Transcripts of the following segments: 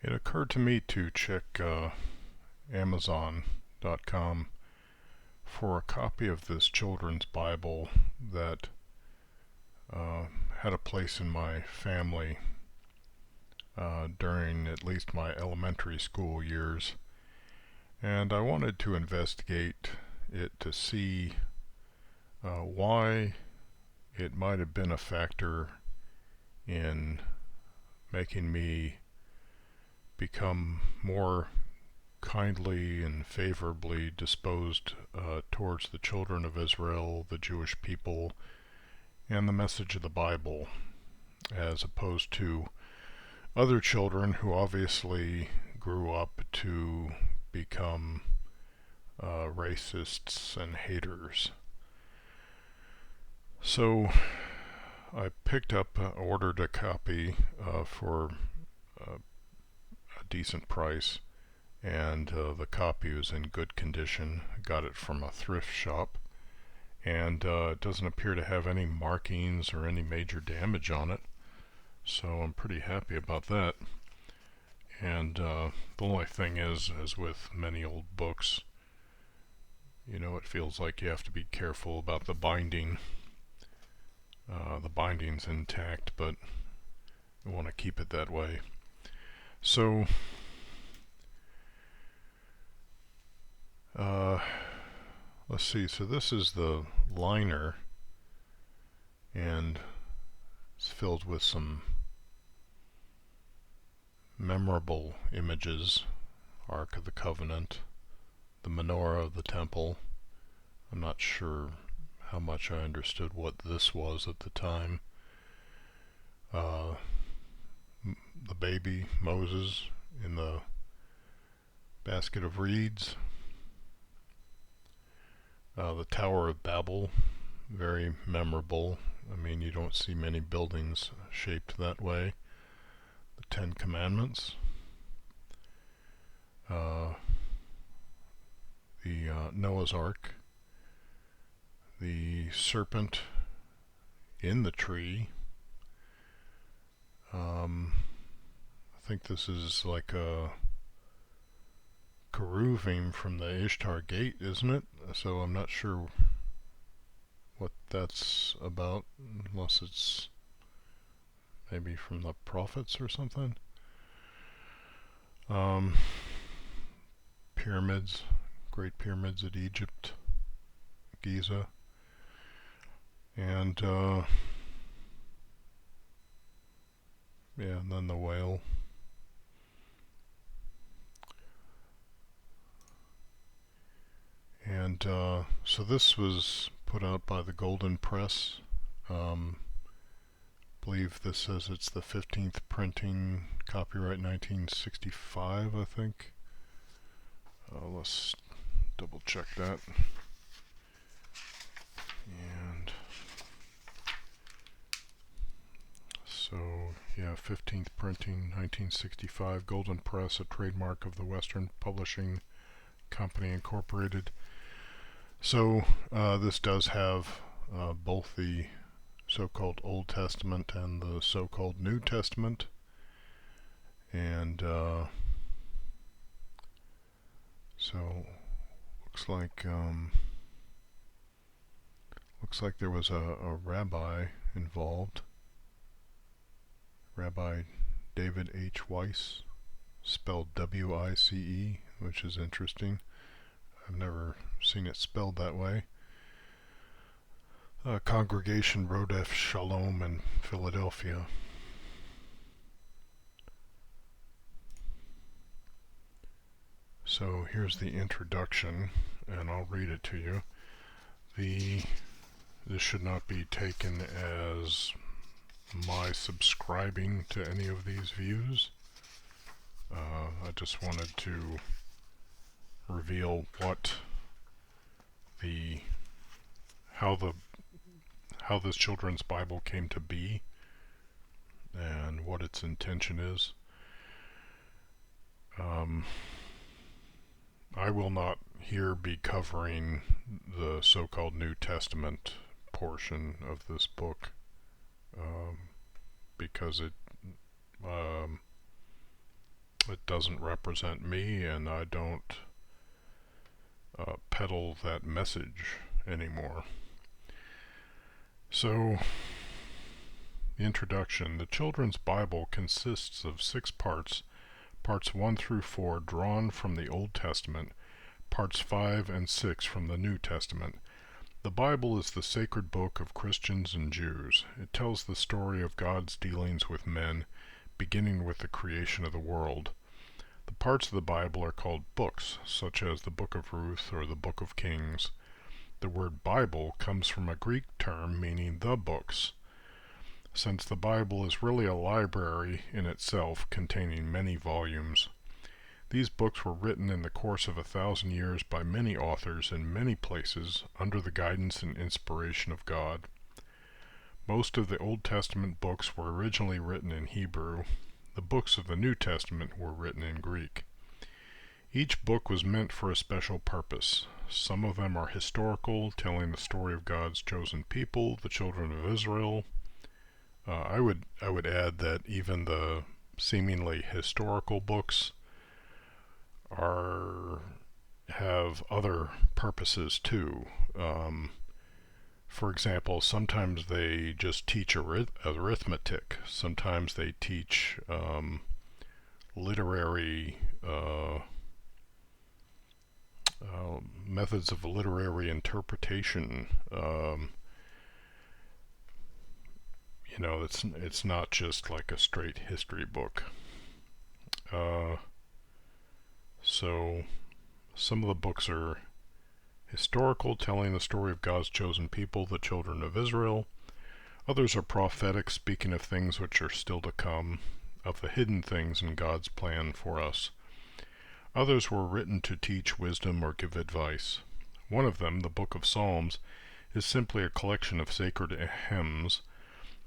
It occurred to me to check Amazon.com for a copy of this children's Bible that uh, had a place in my family during at least my elementary school years. And I wanted to investigate it to see why it might have been a factor in making me become more kindly and favorably disposed towards the children of Israel, the Jewish people, and the message of the Bible, as opposed to other children who obviously grew up to become racists and haters. So I ordered a copy for a decent price, and the copy was in good condition. I got it from a thrift shop, and it doesn't appear to have any markings or any major damage on it, so I'm pretty happy about that. And the only thing is, as with many old books, it feels like you have to be careful about the binding. The binding's intact, but you want to keep it that way. So let's see. So this is the liner, and it's filled with some memorable images. Ark of the Covenant, the menorah of the temple. I'm not sure how much I understood what this was at the time. The baby Moses in the basket of reeds. The Tower of Babel, very memorable. I mean, you don't see many buildings shaped that way. The Ten Commandments. The Noah's Ark. The serpent in the tree. I think this is like a Keruvim from the Ishtar Gate, isn't it? So I'm not sure what that's about, unless it's maybe from the prophets or something. Pyramids, Great Pyramids at Egypt, Giza, and and then the whale. And so this was put out by the Golden Press. Believe this says it's the 15th printing, copyright 1965, I think. Let's double check that. And so, yeah, 15th printing, 1965, Golden Press, a trademark of the Western Publishing Company Incorporated. So this does have both the so-called Old Testament and the so-called New Testament, and so looks like there was a rabbi involved, Rabbi David H. Weiss, spelled W-I-C-E, which is interesting. I've never seen it spelled that way. Congregation Rodef Shalom in Philadelphia. So here's the introduction, and I'll read it to you. This should not be taken as my subscribing to any of these views. I just wanted to reveal how this children's Bible came to be and what its intention is. I will not here be covering the so-called New Testament portion of this book, because it It doesn't represent me, and I don't peddle that message anymore. So, the introduction. The Children's Bible consists of 6 parts, parts 1 through 4 drawn from the Old Testament, parts 5 and 6 from the New Testament. The Bible is the sacred book of Christians and Jews. It tells the story of God's dealings with men, beginning with the creation of the world. The parts of the Bible are called books, such as the Book of Ruth or the Book of Kings. The word Bible comes from a Greek term meaning the books, since the Bible is really a library in itself containing many volumes. These books were written in the course of 1,000 years by many authors in many places under the guidance and inspiration of God. Most of the Old Testament books were originally written in Hebrew. The books of the New Testament were written in Greek. Each book was meant for a special purpose. Some of them are historical, telling the story of God's chosen people, the children of Israel. I would add that even the seemingly historical books have other purposes too. For example, sometimes they just teach arithmetic. Sometimes they teach literary methods of literary interpretation. It's not just like a straight history book. So some of the books are historical, telling the story of God's chosen people, the children of Israel. Others are prophetic, speaking of things which are still to come, of the hidden things in God's plan for us. Others were written to teach wisdom or give advice. One of them, the Book of Psalms, is simply a collection of sacred hymns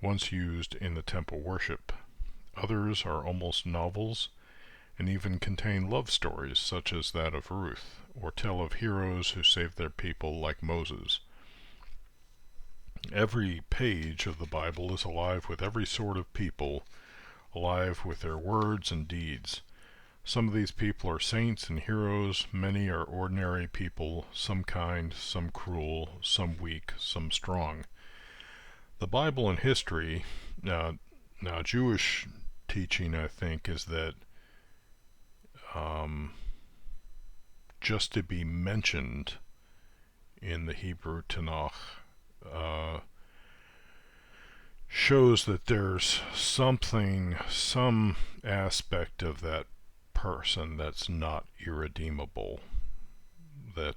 once used in the temple worship. Others are almost novels, and even contain love stories such as that of Ruth, or tell of heroes who saved their people like Moses. Every page of the Bible is alive with every sort of people, alive with their words and deeds. Some of these people are saints and heroes, many are ordinary people, some kind, some cruel, some weak, some strong. The Bible and history, now Jewish teaching, I think, is that just to be mentioned in the Hebrew Tanakh shows that there's some aspect of that person that's not irredeemable, that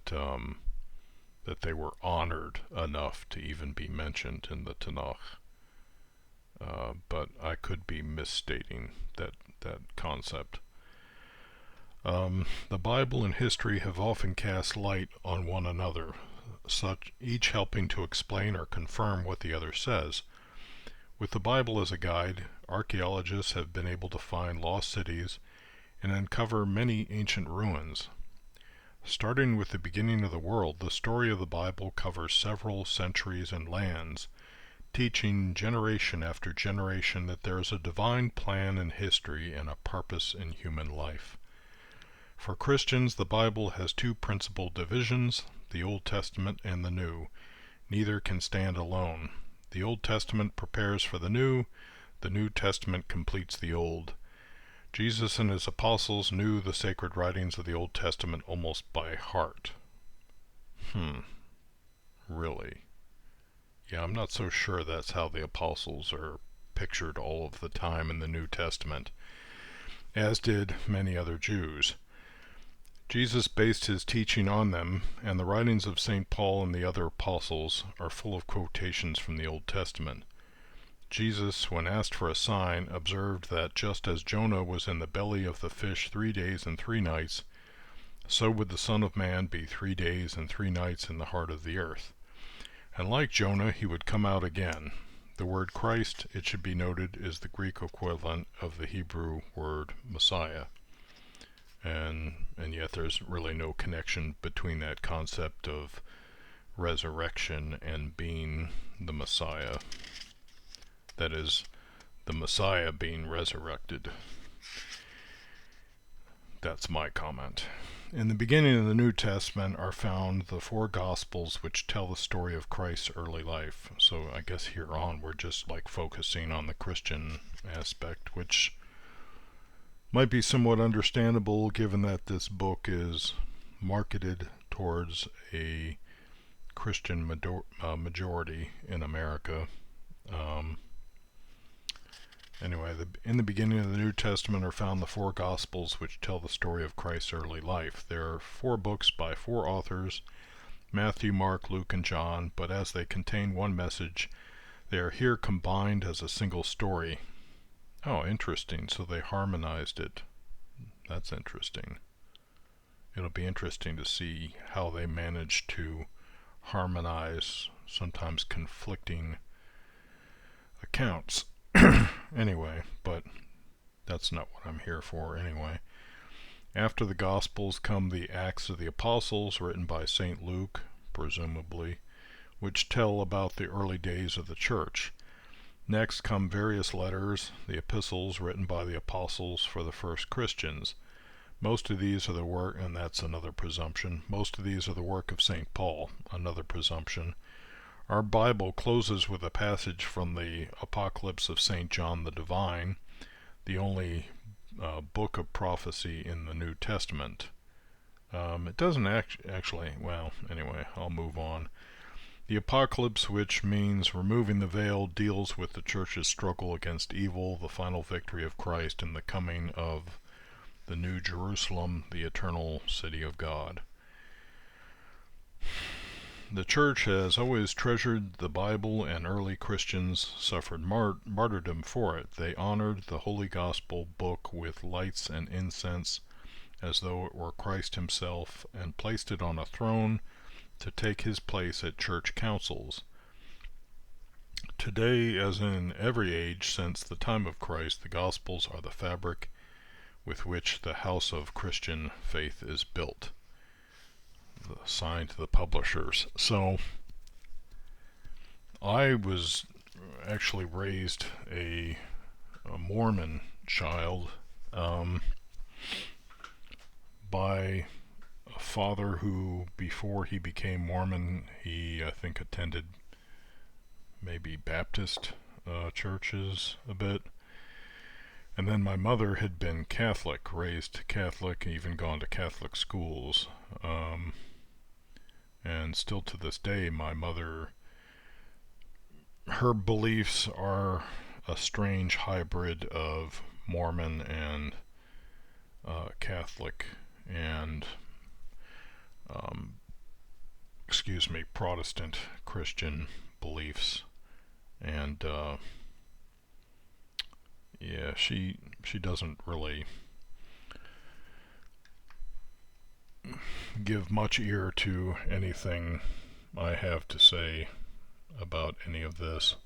they were honored enough to even be mentioned in the Tanakh. But I could be misstating that concept. The Bible and history have often cast light on one another, each helping to explain or confirm what the other says. With the Bible as a guide, archaeologists have been able to find lost cities and uncover many ancient ruins. Starting with the beginning of the world, the story of the Bible covers several centuries and lands, teaching generation after generation that there is a divine plan in history and a purpose in human life. For Christians, the Bible has 2 principal divisions, the Old Testament and the New. Neither can stand alone. The Old Testament prepares for the New Testament completes the Old. Jesus and his apostles knew the sacred writings of the Old Testament almost by heart. Really? Yeah, I'm not so sure that's how the apostles are pictured all of the time in the New Testament, as did many other Jews. Jesus based his teaching on them, and the writings of St. Paul and the other apostles are full of quotations from the Old Testament. Jesus, when asked for a sign, observed that just as Jonah was in the belly of the fish 3 days and 3 nights, so would the Son of Man be 3 days and 3 nights in the heart of the earth. And like Jonah, he would come out again. The word Christ, it should be noted, is the Greek equivalent of the Hebrew word Messiah. And yet there's really no connection between that concept of resurrection and being the Messiah. That is, the Messiah being resurrected. That's my comment. In the beginning of the New Testament are found the four Gospels which tell the story of Christ's early life. So I guess here on we're just like focusing on the Christian aspect, which might be somewhat understandable given that this book is marketed towards a Christian majority in America. Anyway, in the beginning of the New Testament are found the four Gospels which tell the story of Christ's early life. There are 4 books by 4 authors, Matthew, Mark, Luke, and John, but as they contain one message, they are here combined as a single story. Oh, interesting. So they harmonized it. That's interesting. It'll be interesting to see how they manage to harmonize sometimes conflicting accounts. Anyway, but that's not what I'm here for anyway. After the Gospels come the Acts of the Apostles, written by St. Luke, presumably, which tell about the early days of the church. Next come various letters, the epistles written by the apostles for the first Christians. Most of these are the work, and that's another presumption, most of these are the work of St. Paul, another presumption. Our Bible closes with a passage from the Apocalypse of St. John the Divine, the only book of prophecy in the New Testament. It doesn't actually, well, anyway, I'll move on. The Apocalypse, which means removing the veil, deals with the church's struggle against evil, the final victory of Christ, and the coming of the New Jerusalem, the eternal city of God. The church has always treasured the Bible, and early Christians suffered martyrdom for it. They honored the Holy Gospel book with lights and incense as though it were Christ himself, and placed it on a throne to take his place at church councils. Today, as in every age since the time of Christ, the Gospels are the fabric with which the house of Christian faith is built. Signed to the publishers. So I was actually raised a Mormon child by a father who, before he became Mormon, he I think attended maybe Baptist churches a bit. And then my mother had been Catholic, raised Catholic, even gone to Catholic schools. And still to this day, my mother, her beliefs are a strange hybrid of Mormon and Catholic and, Protestant Christian beliefs. And, yeah, she doesn't really give much ear to anything I have to say about any of this.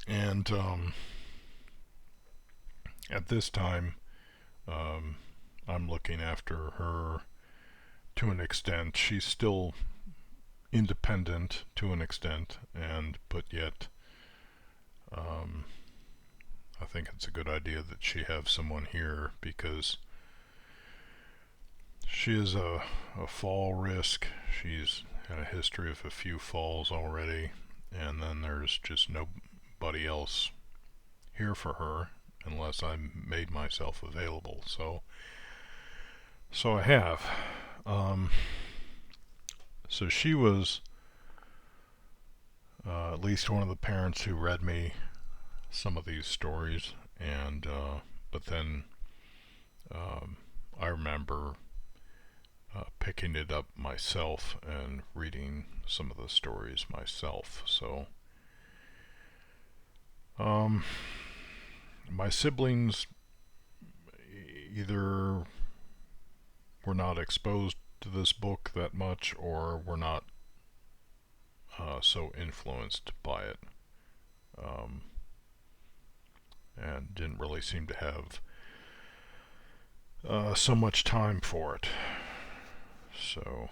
And at this time, I'm looking after her to an extent. She's still independent to an extent, but yet I think it's a good idea that she have someone here, because she is a fall risk. She's had a history of a few falls already, and then there's just nobody else here for her unless I made myself available. So I have. So she was at least one of the parents who read me some of these stories, and but then I remember picking it up myself and reading some of the stories myself. So my siblings either were not exposed to this book that much, or were not so influenced by it, and didn't really seem to have so much time for it. So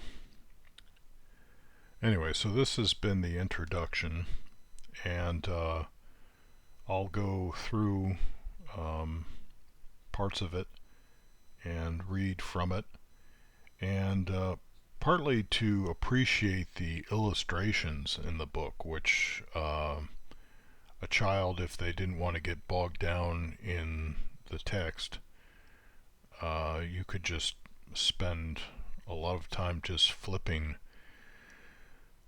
anyway, so this has been the introduction, and I'll go through parts of it and read from it, and partly to appreciate the illustrations in the book, which a child, if they didn't want to get bogged down in the text, you could just spend a lot of time just flipping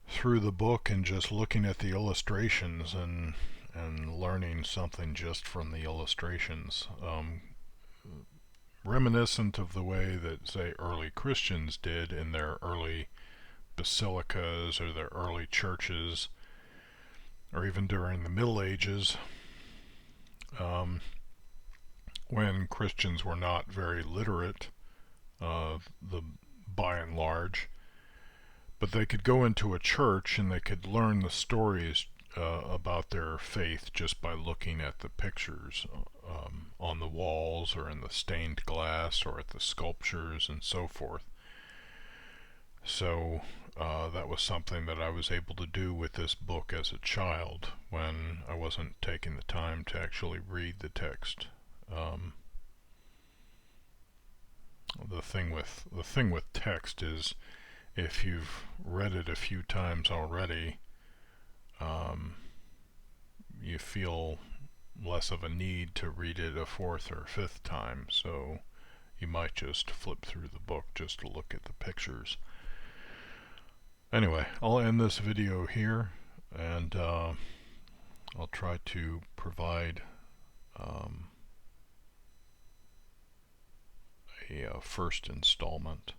through the book and just looking at the illustrations and learning something just from the illustrations. Reminiscent of the way that, say, early Christians did in their early basilicas or their early churches, or even during the Middle Ages, when Christians were not very literate, by and large, but they could go into a church and they could learn the stories about their faith just by looking at the pictures on the walls or in the stained glass or at the sculptures and so forth. So that was something that I was able to do with this book as a child when I wasn't taking the time to actually read the text. The thing with text is, if you've read it a few times already, you feel less of a need to read it a fourth or fifth time, so you might just flip through the book just to look at the pictures. Anyway, I'll end this video here, and I'll try to provide a first installment.